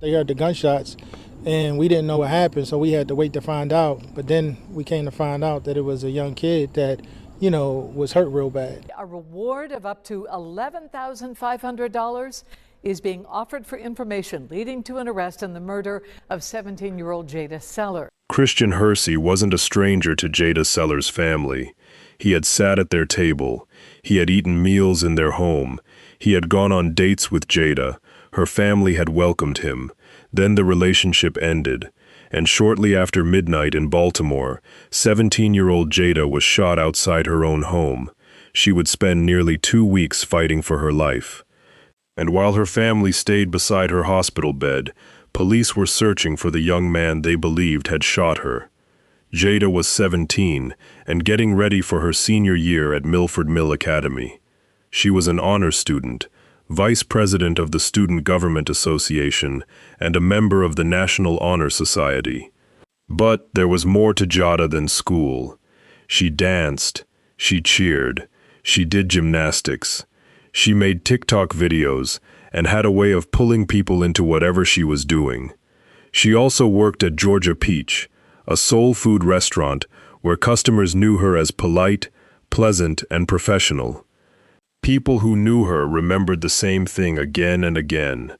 They heard the gunshots, and we didn't know what happened, so we had to wait to find out. But then we came to find out that it was a young kid that, was hurt real bad. A reward of up to $11,500 is being offered for information leading to an arrest in the murder of 17-year-old Jada Sellers. Christian Hursey wasn't a stranger to Jada Sellers' family. He had sat at their table. He had eaten meals in their home. He had gone on dates with Jada. Her family had welcomed him. Then the relationship ended, and shortly after midnight in Baltimore, 17-year-old Jada was shot outside her own home. She would spend nearly 2 weeks fighting for her life. And while her family stayed beside her hospital bed, police were searching for the young man they believed had shot her. Jada was 17 and getting ready for her senior year at Milford Mill Academy. She was an honor student, vice president of the Student Government Association, and a member of the National Honor Society. But there was more to Jada than school. She danced, she cheered, she did gymnastics, she made TikTok videos, and had a way of pulling people into whatever she was doing. She also worked at Georgia Peach, a soul food restaurant where customers knew her as polite, pleasant, and professional. People who knew her remembered the same thing again and again.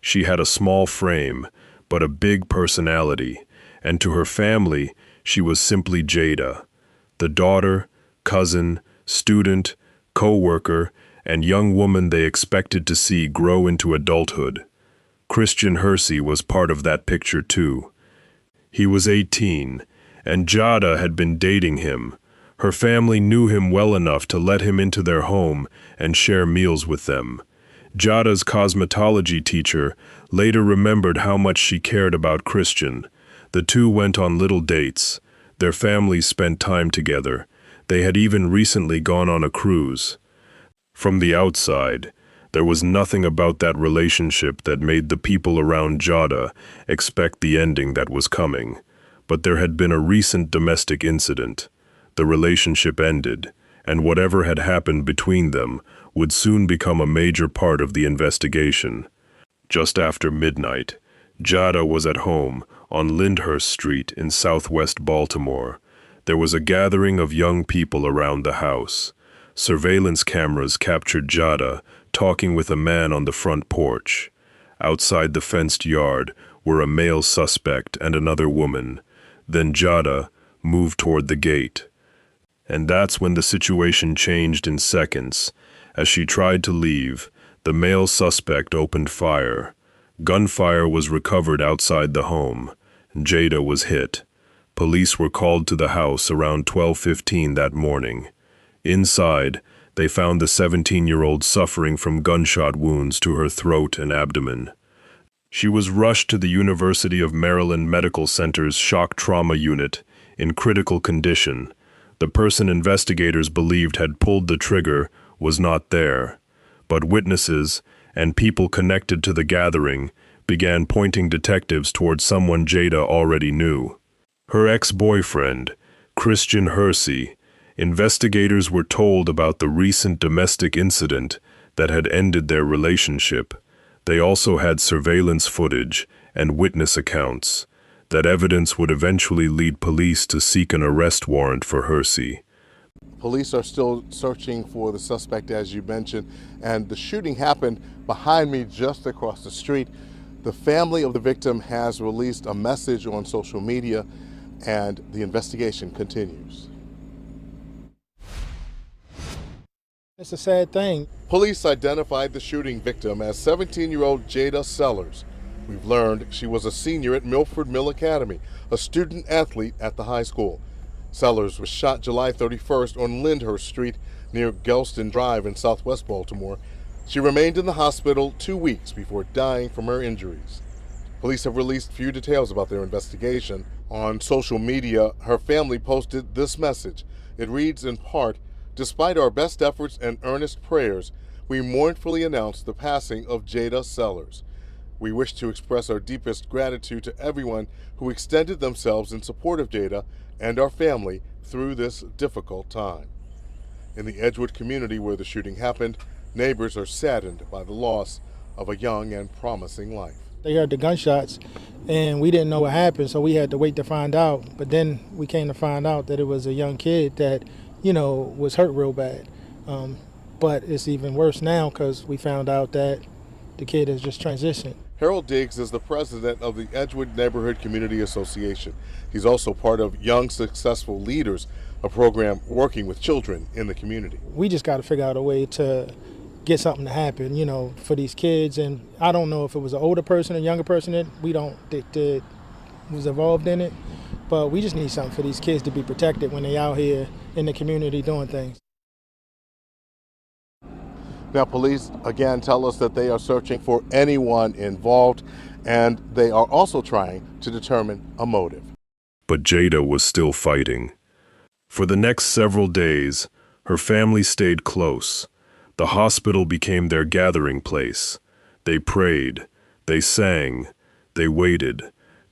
She had a small frame, but a big personality, and to her family, she was simply Jada, the daughter, cousin, student, co-worker, and young woman they expected to see grow into adulthood. Christian Hursey was part of that picture too. He was 18, and Jada had been dating him. Her family knew him well enough to let him into their home and share meals with them. Jada's cosmetology teacher later remembered how much she cared about Christian. The two went on little dates. Their families spent time together. They had even recently gone on a cruise. From the outside, there was nothing about that relationship that made the people around Jada expect the ending that was coming. But there had been a recent domestic incident. The relationship ended, and whatever had happened between them would soon become a major part of the investigation. Just after midnight, Jada was at home on Lyndhurst Street in Southwest Baltimore. There was a gathering of young people around the house. Surveillance cameras captured Jada talking with a man on the front porch. Outside the fenced yard were a male suspect and another woman. Then Jada moved toward the gate. And that's when the situation changed in seconds. As she tried to leave, the male suspect opened fire. Gunfire was recovered outside the home. Jada was hit. Police were called to the house around 12:15 that morning. Inside, they found the 17-year-old suffering from gunshot wounds to her throat and abdomen. She was rushed to the University of Maryland Medical Center's shock trauma unit in critical condition. The person investigators believed had pulled the trigger was not there, but witnesses and people connected to the gathering began pointing detectives towards someone Jada already knew. Her ex-boyfriend, Christian Hursey. Investigators were told about the recent domestic incident that had ended their relationship. They also had surveillance footage and witness accounts. That evidence would eventually lead police to seek an arrest warrant for Hursey. Police are still searching for the suspect, as you mentioned, and the shooting happened behind me just across the street. The family of the victim has released a message on social media, and the investigation continues. It's a sad thing. Police identified the shooting victim as 17-year-old Jada Sellers. We've learned she was a senior at Milford Mill Academy, a student athlete at the high school. Sellers was shot July 31st on Lyndhurst Street near Gelston Drive in Southwest Baltimore. She remained in the hospital 2 weeks before dying from her injuries. Police have released few details about their investigation. On social media, her family posted this message. It reads in part, "Despite our best efforts and earnest prayers, we mournfully announce the passing of Jada Sellers. We wish to express our deepest gratitude to everyone who extended themselves in support of Jada and our family through this difficult time." In the Edgewood community where the shooting happened, neighbors are saddened by the loss of a young and promising life. They heard the gunshots, and we didn't know what happened, so we had to wait to find out. But then we came to find out that it was a young kid that, was hurt real bad. But it's even worse now because we found out that the kid has just transitioned. Harold Diggs is the president of the Edgewood Neighborhood Community Association. He's also part of Young Successful Leaders, a program working with children in the community. We just got to figure out a way to get something to happen, for these kids. And I don't know if it was an older person or younger person that was involved in it, but we just need something for these kids to be protected when they're out here in the community doing things. Now, police again tell us that they are searching for anyone involved, and they are also trying to determine a motive. But Jada was still fighting. For the next several days, her family stayed close. The hospital became their gathering place. They prayed, they sang, they waited.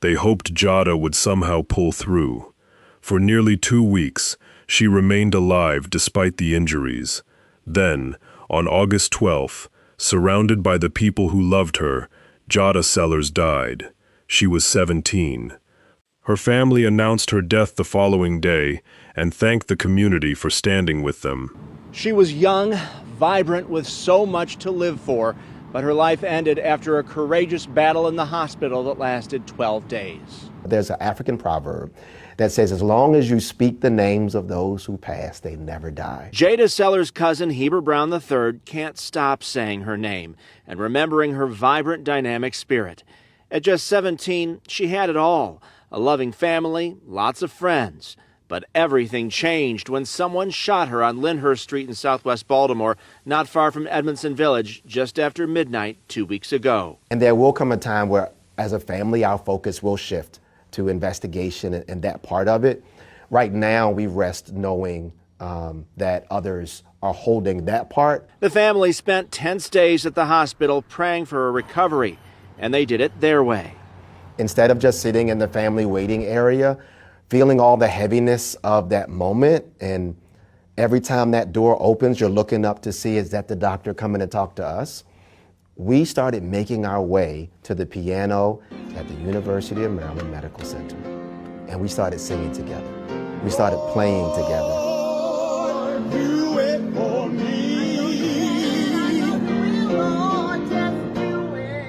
They hoped Jada would somehow pull through. For nearly 2 weeks, she remained alive despite the injuries. Then, on August 12th, surrounded by the people who loved her, Jada Sellers died. She was 17. Her family announced her death the following day and thanked the community for standing with them. She was young, vibrant, with so much to live for, but her life ended after a courageous battle in the hospital that lasted 12 days. There's an African proverb that says, as long as you speak the names of those who pass, they never die. Jada Sellers' cousin, Heber Brown III, can't stop saying her name and remembering her vibrant, dynamic spirit. At just 17, she had it all, a loving family, lots of friends. But everything changed when someone shot her on Lyndhurst Street in Southwest Baltimore, not far from Edmondson Village, just after midnight 2 weeks ago. And there will come a time where, as a family, our focus will shift to investigation and that part of it. Right now, we rest knowing that others are holding that part. The family spent tense days at the hospital praying for a recovery, and they did it their way. Instead of just sitting in the family waiting area, feeling all the heaviness of that moment, and every time that door opens, you're looking up to see, is that the doctor coming to talk to us? We started making our way to the piano at the University of Maryland Medical Center, and we started singing together. We started playing together. Do it for me.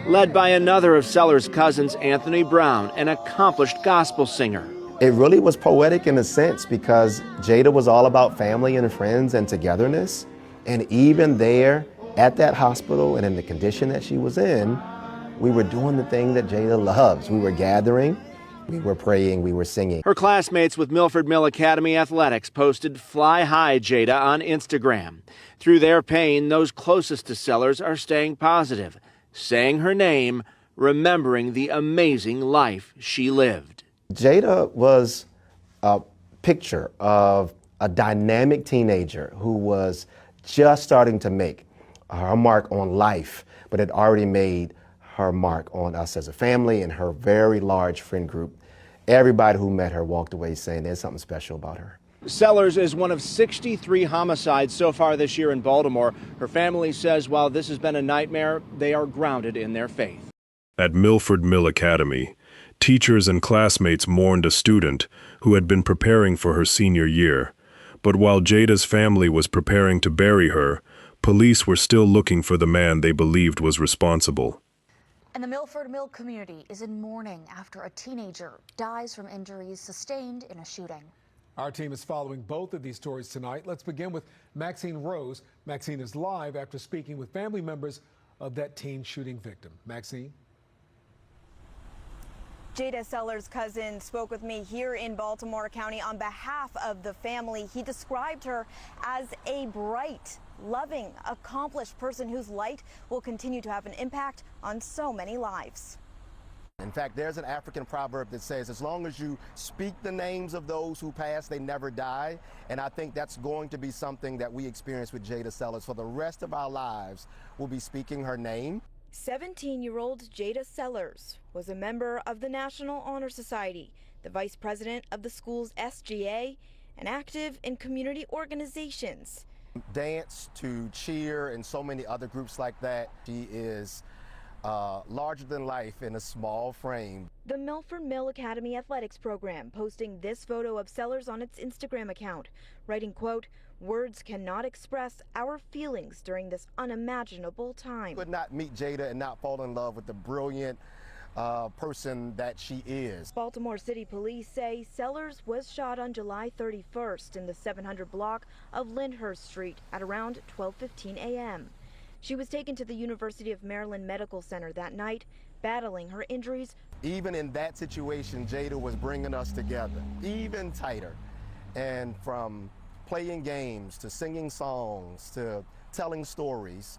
Led by another of Sellers' cousins, Anthony Brown, an accomplished gospel singer. It really was poetic in a sense because Jada was all about family and friends and togetherness, and even there, at that hospital and in the condition that she was in, we were doing the thing that Jada loves. We were gathering, we were praying, we were singing. Her classmates with Milford Mill Academy Athletics posted Fly High Jada on Instagram. Through their pain, those closest to Sellers are staying positive, saying her name, remembering the amazing life she lived. Jada was a picture of a dynamic teenager who was just starting to make her mark on life, but had already made her mark on us as a family and her very large friend group. Everybody who met her walked away saying there's something special about her. Sellers is one of 63 homicides so far this year in Baltimore. Her family says while this has been a nightmare, they are grounded in their faith. At Milford Mill Academy, teachers and classmates mourned a student who had been preparing for her senior year. But while Jada's family was preparing to bury her, police were still looking for the man they believed was responsible. And the Milford Mill community is in mourning after a teenager dies from injuries sustained in a shooting. Our team is following both of these stories tonight. Let's begin with Maxine Rose. Maxine is live after speaking with family members of that teen shooting victim. Maxine? Jada Sellers' cousin spoke with me here in Baltimore County on behalf of the family. He described her as a bright, loving, accomplished person whose light will continue to have an impact on so many lives. In fact, there's an African proverb that says, as long as you speak the names of those who pass, they never die. And I think that's going to be something that we experience with Jada Sellers. For the rest of our lives, we'll be speaking her name. 17-year-old Jada Sellers was a member of the National Honor Society, the vice president of the school's SGA, and active in community organizations. Dance to cheer and so many other groups like that. She is larger than life in a small frame. The Milford Mill Academy athletics program posting this photo of Sellers on its Instagram account, writing, quote, "Words cannot express our feelings during this unimaginable time." Could not meet Jada and not fall in love with the brilliant person that she is. Baltimore City Police say Sellers was shot on July 31st in the 700 block of Lyndhurst Street at around 12:15 a.m. She was taken to the University of Maryland Medical Center that night, battling her injuries. Even in that situation, Jada was bringing us together, even tighter. And from playing games to singing songs to telling stories,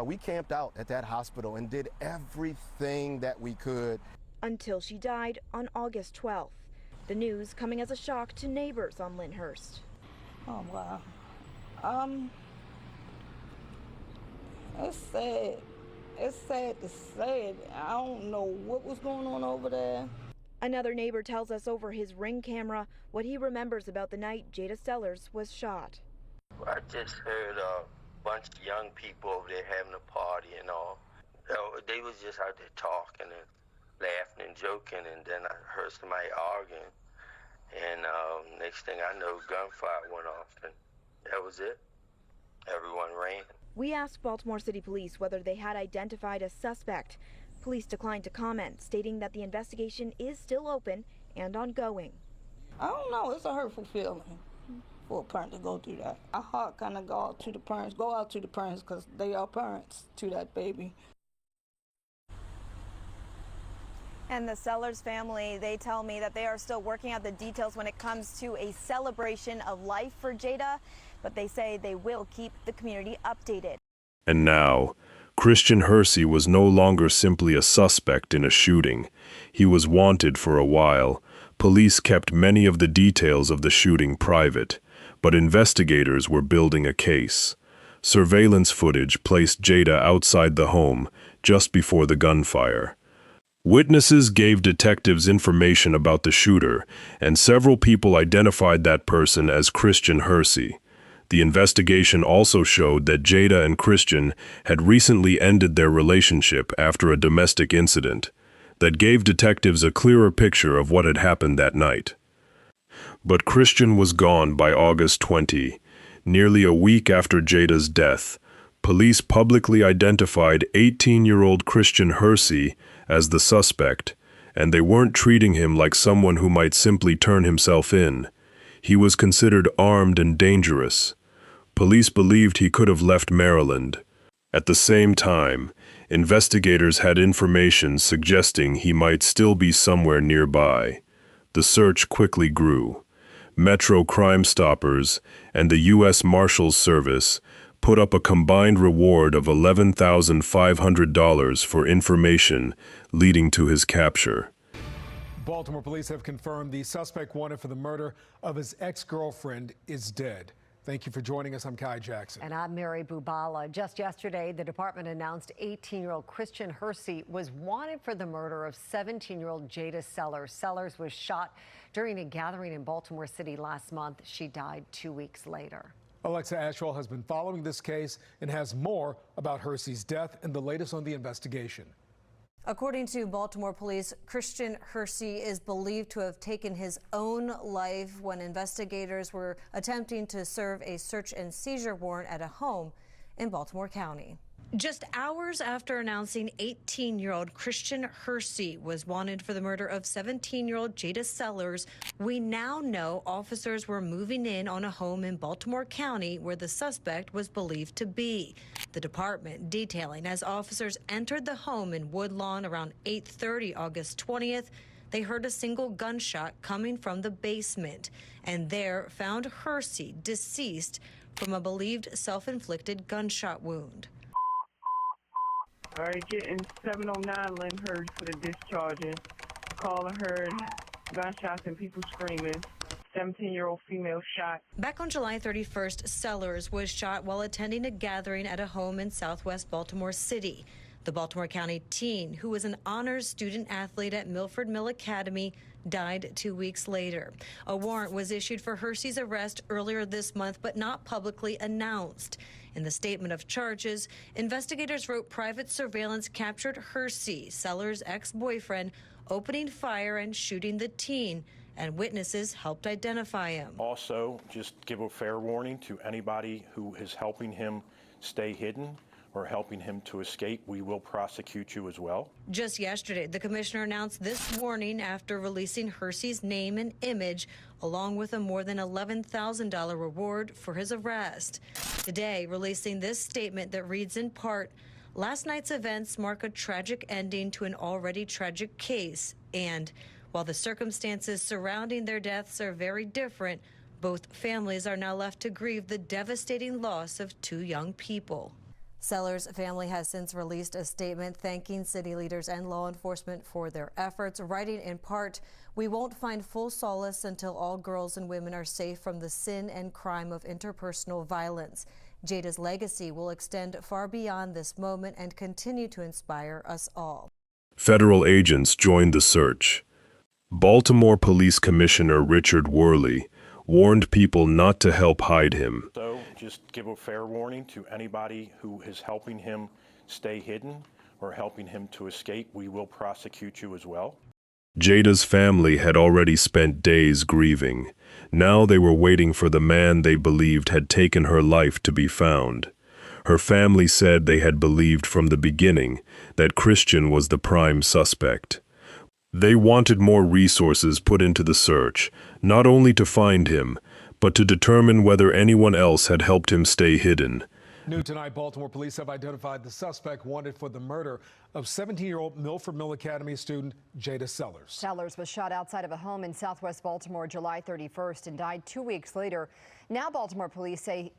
we camped out at that hospital and did everything that we could. Until she died on August 12th. The news coming as a shock to neighbors on Lyndhurst. Oh, wow. It's sad. It's sad to say it. I don't know what was going on over there. Another neighbor tells us over his Ring camera what he remembers about the night Jada Sellers was shot. I just heard a bunch of young people over there having a party and all. They was just out there talking and laughing and joking, and then I heard somebody arguing. And next thing I know, gunfire went off, and that was it. Everyone ran. We asked Baltimore City Police whether they had identified a suspect. Police declined to comment, stating that the investigation is still open and ongoing. I don't know. It's a hurtful feeling for a parent to go through that. Our heart kind of go out to the parents because they are parents to that baby. And the Sellers family, they tell me that they are still working out the details when it comes to a celebration of life for Jada, but they say they will keep the community updated. And now, Christian Hursey was no longer simply a suspect in a shooting. He was wanted for a while. Police kept many of the details of the shooting private, but investigators were building a case. Surveillance footage placed Jada outside the home just before the gunfire. Witnesses gave detectives information about the shooter, and several people identified that person as Christian Hursey. The investigation also showed that Jada and Christian had recently ended their relationship after a domestic incident that gave detectives a clearer picture of what had happened that night. But Christian was gone by August 20. Nearly a week after Jada's death, police publicly identified 18-year-old Christian Hursey as the suspect, and they weren't treating him like someone who might simply turn himself in. He was considered armed and dangerous. Police believed he could have left Maryland. At the same time, investigators had information suggesting he might still be somewhere nearby. The search quickly grew. Metro Crime Stoppers and the U.S. Marshals Service put up a combined reward of $11,500 for information leading to his capture. Baltimore police have confirmed the suspect wanted for the murder of his ex-girlfriend is dead. Thank you for joining us. I'm Kai Jackson. And I'm Mary Bubala. Just yesterday, the department announced 18-year-old Christian Hursey was wanted for the murder of 17-year-old Jada Sellers. Sellers was shot during a gathering in Baltimore City last month. She died 2 weeks later. Alexa Ashwell has been following this case and has more about Hursey's death and the latest on the investigation. According to Baltimore Police, Christian Hursey is believed to have taken his own life when investigators were attempting to serve a search and seizure warrant at a home in Baltimore County. Just hours after announcing 18-year-old Christian Hursey was wanted for the murder of 17-year-old Jada Sellers, we now know officers were moving in on a home in Baltimore County where the suspect was believed to be. The department detailing as officers entered the home in Woodlawn around 8:30 August 20th, they heard a single gunshot coming from the basement and there found Hursey deceased from a believed self-inflicted gunshot wound. All right, getting 709 Lyndhurst for the discharges. Caller heard gunshots and people screaming. 17-year-old female shot. Back on July 31st, Sellers was shot while attending a gathering at a home in Southwest Baltimore City. The Baltimore County teen, who was an honors student athlete at Milford Mill Academy, died 2 weeks later. A warrant was issued for Hursey's arrest earlier this month, but not publicly announced. In the statement of charges, investigators wrote private surveillance captured Hursey, Sellers' ex-boyfriend, opening fire and shooting the teen, and witnesses helped identify him. Also, just give a fair warning to anybody who is helping him stay hidden or helping him to escape. We will prosecute you as well. Just yesterday, the commissioner announced this warning after releasing Hursey's name and image, along with a more than $11,000 reward for his arrest. Today, releasing this statement that reads in part, "Last night's events mark a tragic ending to an already tragic case, and while the circumstances surrounding their deaths are very different, both families are now left to grieve the devastating loss of two young people." Sellers' family has since released a statement thanking city leaders and law enforcement for their efforts, writing in part, "We won't find full solace until all girls and women are safe from the sin and crime of interpersonal violence. Jada's legacy will extend far beyond this moment and continue to inspire us all." Federal agents joined the search. Baltimore Police Commissioner Richard Worley warned people not to help hide him. So just give a fair warning to anybody who is helping him stay hidden or helping him to escape. We will prosecute you as well. Jada's family had already spent days grieving. Now they were waiting for the man they believed had taken her life to be found. Her family said they had believed from the beginning that Christian was the prime suspect. They wanted more resources put into the search, not only to find him, but to determine whether anyone else had helped him stay hidden. New tonight, Baltimore police have identified the suspect wanted for the murder of 17-year-old Milford Mill Academy student Jada Sellers. Sellers was shot outside of a home in Southwest Baltimore July 31st and died 2 weeks later. Now Baltimore police say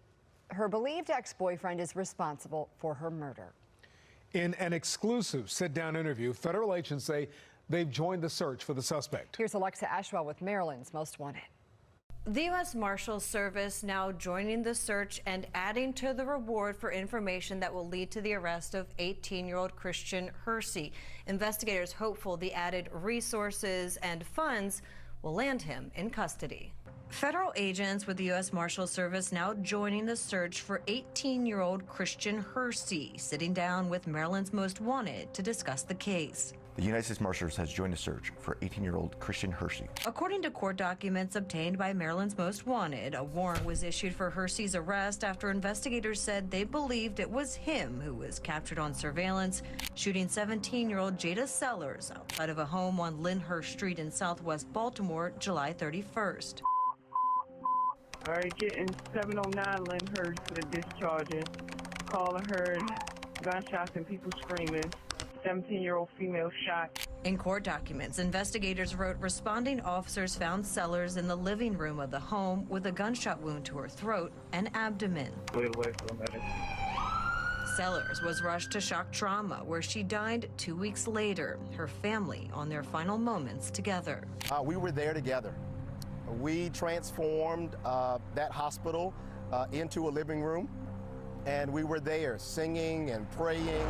her believed ex-boyfriend is responsible for her murder. In an exclusive sit-down interview, federal agents say they've joined the search for the suspect. Here's Alexa Ashwell with Maryland's Most Wanted. The U.S. Marshals Service now joining the search and adding to the reward for information that will lead to the arrest of 18-year-old Christian Hursey. Investigators hopeful the added resources and funds will land him in custody. Federal agents with the U.S. Marshals Service now joining the search for 18-year-old Christian Hursey, sitting down with Maryland's Most Wanted to discuss the case. The United States Marshals has joined a search for 18-year-old Christian Hursey. According to court documents obtained by Maryland's Most Wanted, a warrant was issued for Hursey's arrest after investigators said they believed it was him who was captured on surveillance, shooting 17-year-old Jada Sellers outside of a home on Lyndhurst Street in Southwest Baltimore, July 31st. All right, getting 709 Lyndhurst for the discharges. Caller heard gunshots and people screaming. 17-year-old female shot. In court documents, investigators wrote responding officers found Sellers in the living room of the home with a gunshot wound to her throat and abdomen. Wait away for a minute. Sellers was rushed to shock trauma, where she died 2 weeks later, her family on their final moments together. We were there together. We transformed that hospital into a living room, and we were there singing and praying.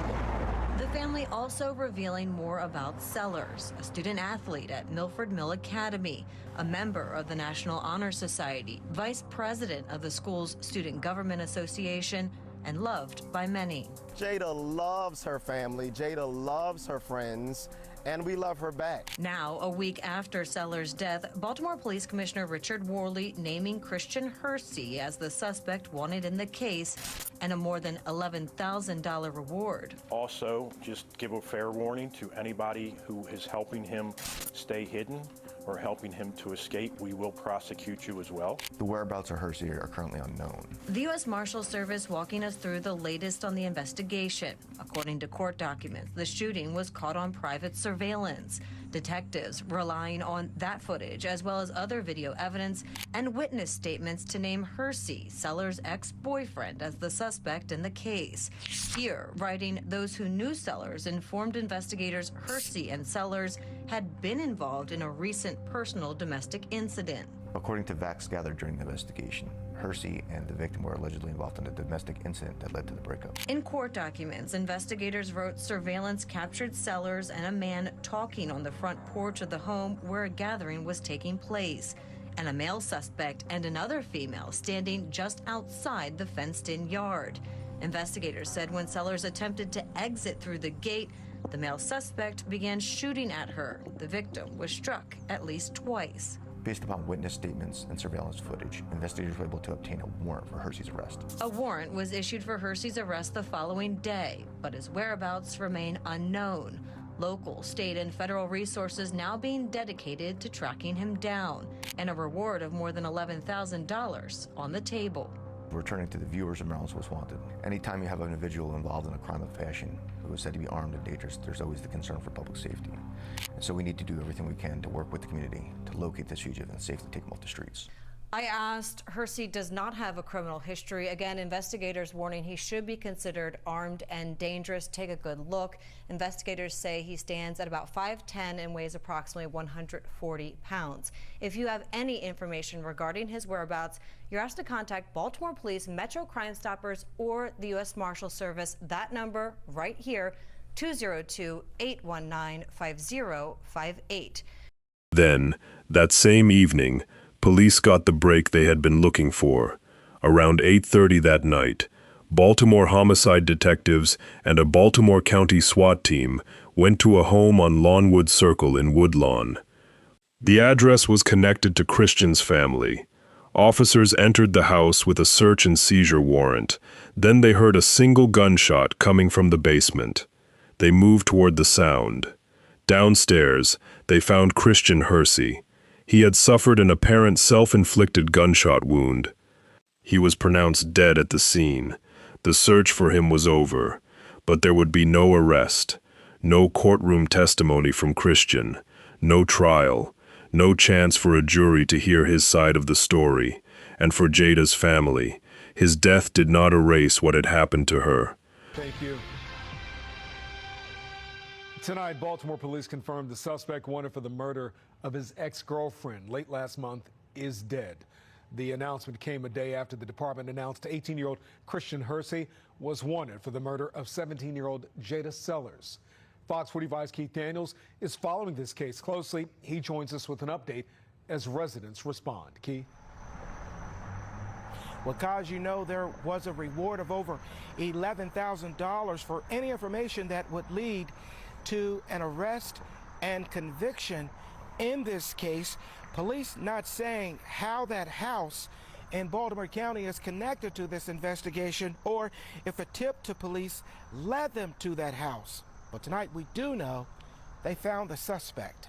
The family also revealing more about Sellers, a student athlete at Milford Mill Academy, a member of the National Honor Society, vice president of the school's Student Government Association, and loved by many. Jada loves her family, Jada loves her friends, and we love her back. Now, a week after Sellers' death, Baltimore Police Commissioner Richard Worley naming Christian Hursey as the suspect wanted in the case and a more than $11,000 reward. Also, just give a fair warning to anybody who is helping him stay hidden or helping him to escape. We will prosecute you as well. The whereabouts of Hursey are currently unknown. The U.S. Marshals Service walking us through the latest on the investigation. According to court documents, the shooting was caught on private surveillance. Detectives relying on that footage as well as other video evidence and witness statements to name Hursey, Sellers' ex-boyfriend, as the suspect in the case. Here, writing those who knew Sellers informed investigators Hursey and Sellers had been involved in a recent personal domestic incident. According to facts gathered during the investigation, Hursey and the victim were allegedly involved in a domestic incident that led to the breakup. In court documents, investigators wrote surveillance captured Sellers and a man talking on the front porch of the home where a gathering was taking place, and a male suspect and another female standing just outside the fenced-in yard. Investigators said when Sellers attempted to exit through the gate, the male suspect began shooting at her. The victim was struck at least twice. Based upon witness statements and surveillance footage, investigators were able to obtain a warrant for Hursey's arrest. A warrant was issued for Hursey's arrest the following day, but his whereabouts remain unknown. Local, state, and federal resources now being dedicated to tracking him down, and a reward of more than $11,000 on the table. Returning to the viewers of Maryland's Most Wanted, anytime you have an individual involved in a crime of passion who is said to be armed and dangerous, there's always the concern for public safety. And so we need to do everything we can to work with the community to locate this fugitive and safely take him off the streets. I asked, Hursey does not have a criminal history. Again, investigators warning he should be considered armed and dangerous. Take a good look. Investigators say he stands at about 5'10" and weighs approximately 140 pounds. If you have any information regarding his whereabouts, you're asked to contact Baltimore Police, Metro Crime Stoppers, or the U.S. Marshal Service. That number right here, 202-819-5058. Then, that same evening, police got the break they had been looking for. Around 8:30 that night, Baltimore homicide detectives and a Baltimore County SWAT team went to a home on Lawnwood Circle in Woodlawn. The address was connected to Christian's family. Officers entered the house with a search and seizure warrant. Then they heard a single gunshot coming from the basement. They moved toward the sound. Downstairs, they found Christian Hursey. He had suffered an apparent self-inflicted gunshot wound. He was pronounced dead at the scene. The search for him was over, but there would be no arrest, no courtroom testimony from Christian, no trial, no chance for a jury to hear his side of the story, and for Jada's family, his death did not erase what had happened to her. Thank you. Tonight, Baltimore police confirmed the suspect wanted for the murder of his ex-girlfriend late last month is dead. The announcement came a day after the department announced 18-year-old Christian Hursey was wanted for the murder of 17-year-old Jada Sellers. Fox 45's Keith Daniels is following this case closely. He joins us with an update as residents respond. Keith? Well, Kaz, you know there was a reward of over $11,000 for any information that would lead to an arrest and conviction in this case. Police not saying how that house in Baltimore County is connected to this investigation or if a tip to police led them to that house. But tonight we do know they found the suspect.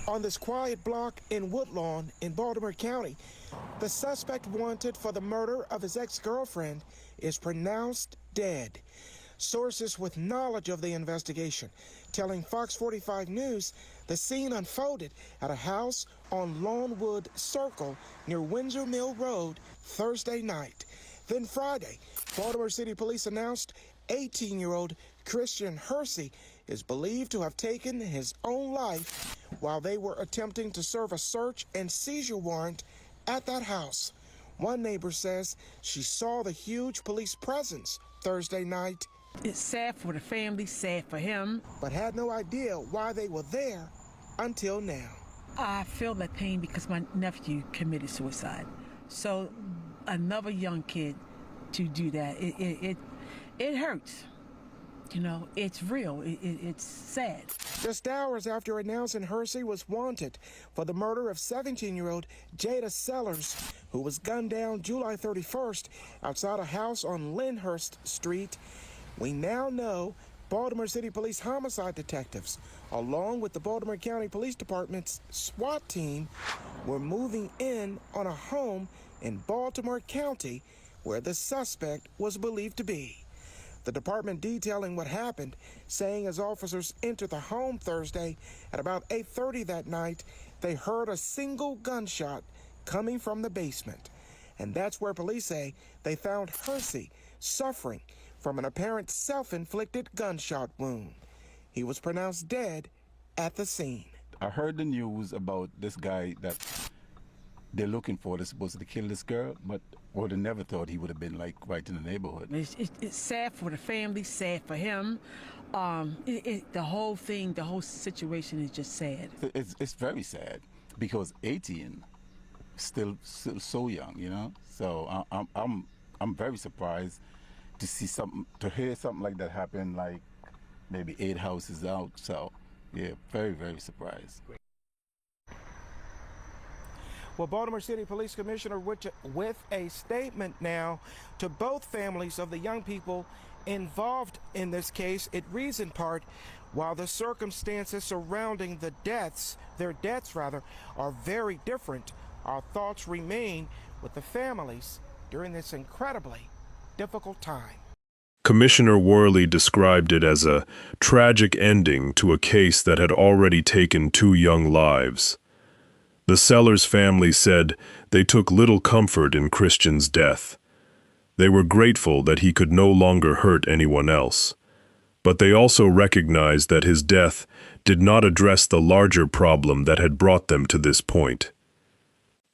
On this quiet block in Woodlawn in Baltimore County, the suspect wanted for the murder of his ex-girlfriend is pronounced dead. Sources with knowledge of the investigation telling Fox 45 News the scene unfolded at a house on Lawnwood Circle near Windsor Mill Road Thursday night. Then Friday, Baltimore City Police announced 18-year-old Christian Hursey is believed to have taken his own life while they were attempting to serve a search and seizure warrant at that house. One neighbor says she saw the huge police presence Thursday night. It's sad for the family, sad for him. But had no idea why they were there until now. I feel that pain because my nephew committed suicide. So another young kid to do that, it hurts. You know, it's real. It's sad. Just hours after announcing Hursey was wanted for the murder of 17-year-old Jada Sellers, who was gunned down July 31st outside a house on Lyndhurst Street, we now know Baltimore City Police homicide detectives, along with the Baltimore County Police Department's SWAT team, were moving in on a home in Baltimore County where the suspect was believed to be. The department detailing what happened, saying as officers entered the home Thursday at about 8:30 that night, they heard a single gunshot coming from the basement. And that's where police say they found Hursey suffering from an apparent self-inflicted gunshot wound. He was pronounced dead at the scene. I heard the news about this guy that they're looking for that's supposed to kill this girl, but would have never thought he would have been like right in the neighborhood. It's sad for the family, sad for him. The whole thing, the whole situation is just sad. It's very sad because 18, still so young, you know. So I'm very surprised to see to hear something like that happen, like maybe 8 houses out. So yeah, very, very surprised. Well, Baltimore City Police Commissioner with a statement now to both families of the young people involved in this case. It reads in part, while the circumstances surrounding their deaths are very different, our thoughts remain with the families during this incredibly difficult time. Commissioner Worley described it as a tragic ending to a case that had already taken 2 young lives. The Sellers family said they took little comfort in Christian's death. They were grateful that he could no longer hurt anyone else. But they also recognized that his death did not address the larger problem that had brought them to this point.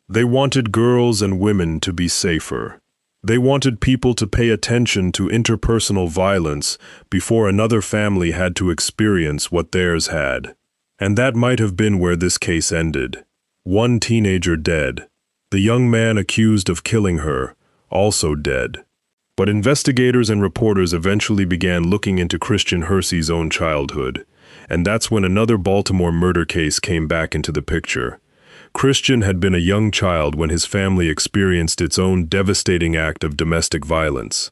They wanted girls and women to be safer. They wanted people to pay attention to interpersonal violence before another family had to experience what theirs had. And that might have been where this case ended. 1 teenager dead. The young man accused of killing her, also dead. But investigators and reporters eventually began looking into Christian Hursey's own childhood, and that's when another Baltimore murder case came back into the picture. Christian had been a young child when his family experienced its own devastating act of domestic violence.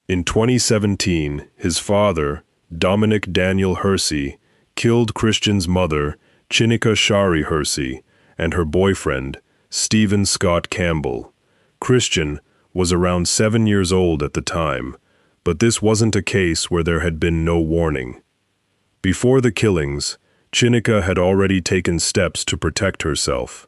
In 2017, his father, Dominic Daniel Hursey, killed Christian's mother, Chinika Shari Hursey, and her boyfriend, Stephen Scott Campbell. Christian was around 7 years old at the time, but this wasn't a case where there had been no warning. Before the killings, Chinika had already taken steps to protect herself.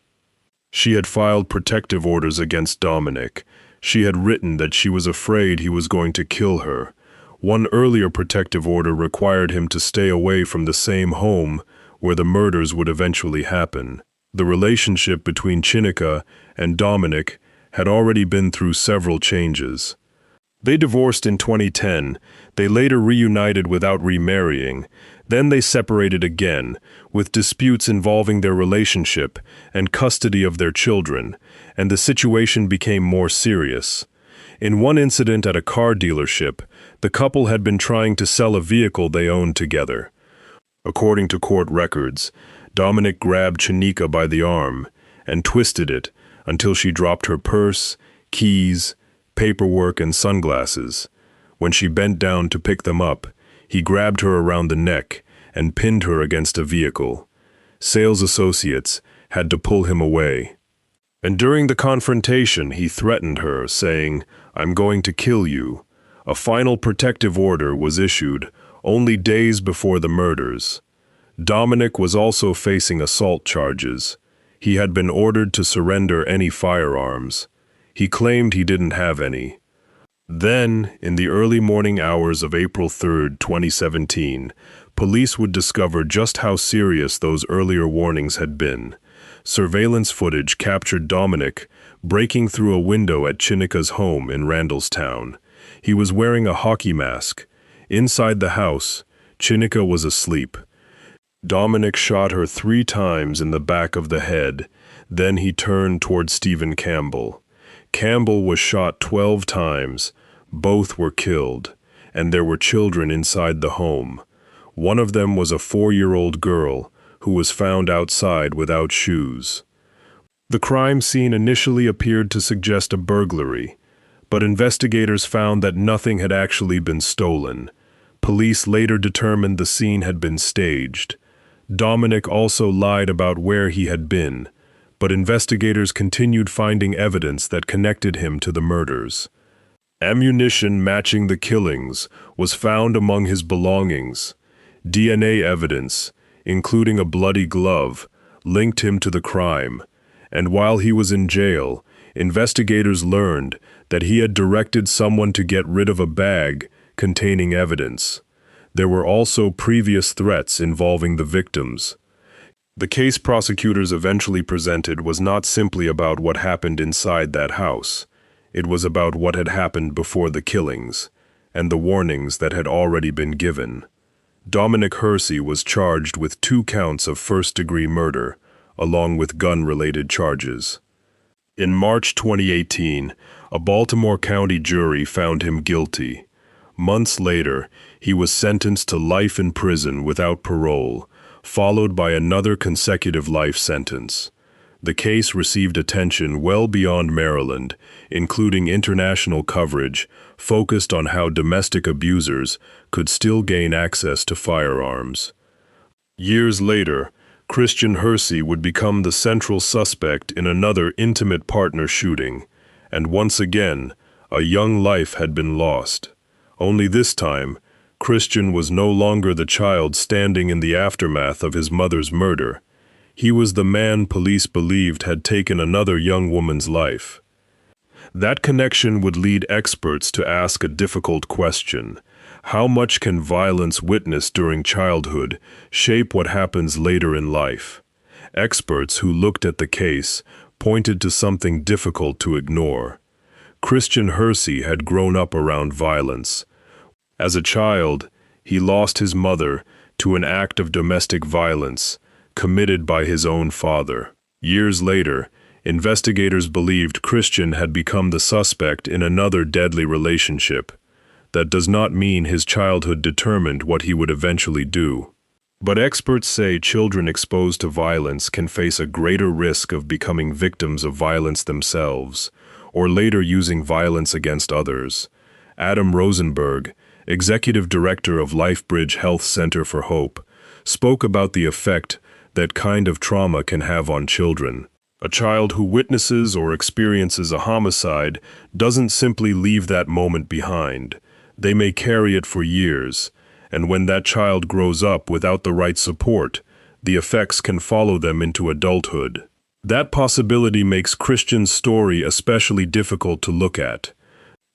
She had filed protective orders against Dominic. She had written that she was afraid he was going to kill her. One earlier protective order required him to stay away from the same home where the murders would eventually happen. The relationship between Chinika and Dominic had already been through several changes. They divorced in 2010. They later reunited without remarrying. Then they separated again, with disputes involving their relationship and custody of their children, and the situation became more serious. In one incident at a car dealership, the couple had been trying to sell a vehicle they owned together. According to court records, Dominic grabbed Chinika by the arm and twisted it until she dropped her purse, keys, paperwork, and sunglasses. When she bent down to pick them up, he grabbed her around the neck and pinned her against a vehicle. Sales associates had to pull him away. And during the confrontation, he threatened her, saying, "I'm going to kill you." A final protective order was issued only days before the murders. Dominic was also facing assault charges. He had been ordered to surrender any firearms. He claimed he didn't have any. Then, in the early morning hours of April 3, 2017, police would discover just how serious those earlier warnings had been. Surveillance footage captured Dominic breaking through a window at Chinika's home in Randallstown. He was wearing a hockey mask. Inside the house, Chinika was asleep. Dominic shot her 3 times in the back of the head. Then he turned toward Stephen Campbell. Campbell was shot 12 times. Both were killed, and there were children inside the home. One of them was a 4-year-old girl who was found outside without shoes. The crime scene initially appeared to suggest a burglary, but investigators found that nothing had actually been stolen. Police later determined the scene had been staged. Dominic also lied about where he had been, but investigators continued finding evidence that connected him to the murders. Ammunition matching the killings was found among his belongings. DNA evidence, including a bloody glove, linked him to the crime, and while he was in jail, investigators learned that he had directed someone to get rid of a bag containing evidence. There were also previous threats involving the victims. The case prosecutors eventually presented was not simply about what happened inside that house. It was about what had happened before the killings, and the warnings that had already been given. Dominic Hursey was charged with 2 counts of first-degree murder, along with gun-related charges. In March 2018, a Baltimore County jury found him guilty. Months later, he was sentenced to life in prison without parole, followed by another consecutive life sentence. The case received attention well beyond Maryland, including international coverage focused on how domestic abusers could still gain access to firearms. Years later, Christian Hursey would become the central suspect in another intimate partner shooting, and once again, a young life had been lost. Only this time, Christian was no longer the child standing in the aftermath of his mother's murder. He was the man police believed had taken another young woman's life. That connection would lead experts to ask a difficult question. How much can violence witnessed during childhood shape what happens later in life? Experts who looked at the case pointed to something difficult to ignore. Christian Hursey had grown up around violence. As a child, he lost his mother to an act of domestic violence committed by his own father. Years later, investigators believed Christian had become the suspect in another deadly relationship. That does not mean his childhood determined what he would eventually do. But experts say children exposed to violence can face a greater risk of becoming victims of violence themselves, or later using violence against others. Adam Rosenberg, executive director of LifeBridge Health Center for Hope, spoke about the effect that kind of trauma can have on children. A child who witnesses or experiences a homicide doesn't simply leave that moment behind. They may carry it for years, and when that child grows up without the right support, the effects can follow them into adulthood. That possibility makes Christian's story especially difficult to look at,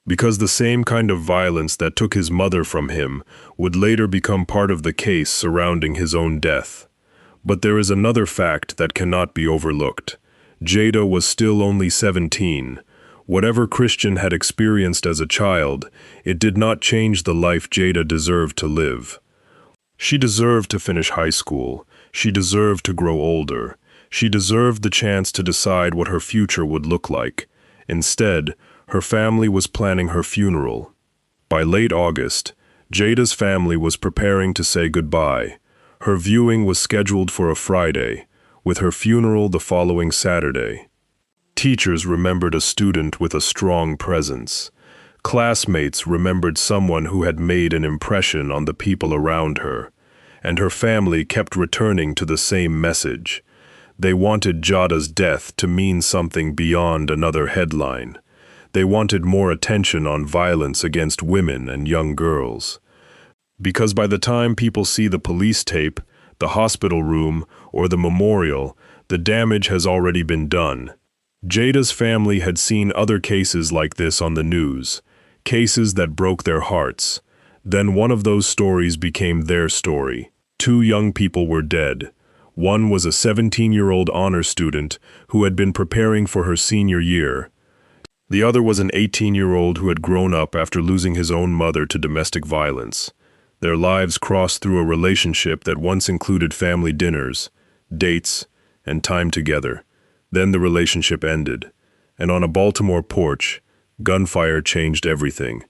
because the same kind of violence that took his mother from him would later become part of the case surrounding his own death. But there is another fact that cannot be overlooked. Jada was still only 17. Whatever Christian had experienced as a child, it did not change the life Jada deserved to live. She deserved to finish high school. She deserved to grow older. She deserved the chance to decide what her future would look like. Instead, her family was planning her funeral. By late August, Jada's family was preparing to say goodbye. Her viewing was scheduled for a Friday, with her funeral the following Saturday. Teachers remembered a student with a strong presence. Classmates remembered someone who had made an impression on the people around her, and her family kept returning to the same message. They wanted Jada's death to mean something beyond another headline. They wanted more attention on violence against women and young girls. Because by the time people see the police tape, the hospital room, or the memorial, the damage has already been done. Jada's family had seen other cases like this on the news, cases that broke their hearts. Then one of those stories became their story. 2 young people were dead. One was a 17-year-old honor student who had been preparing for her senior year. The other was an 18-year-old who had grown up after losing his own mother to domestic violence. Their lives crossed through a relationship that once included family dinners, dates, and time together. Then the relationship ended, and on a Baltimore porch, gunfire changed everything.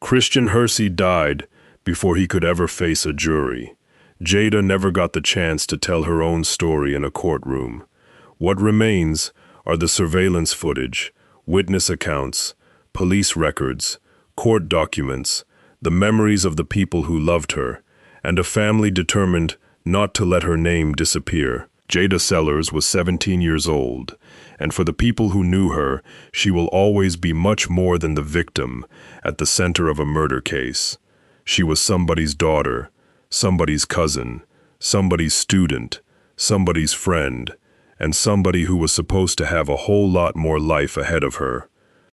Christian Hursey died before he could ever face a jury. Jada never got the chance to tell her own story in a courtroom. What remains are the surveillance footage, witness accounts, police records, court documents, the memories of the people who loved her, and a family determined not to let her name disappear. Jada Sellers was 17 years old, and for the people who knew her, she will always be much more than the victim at the center of a murder case. She was somebody's daughter, somebody's cousin, somebody's student, somebody's friend, and somebody who was supposed to have a whole lot more life ahead of her.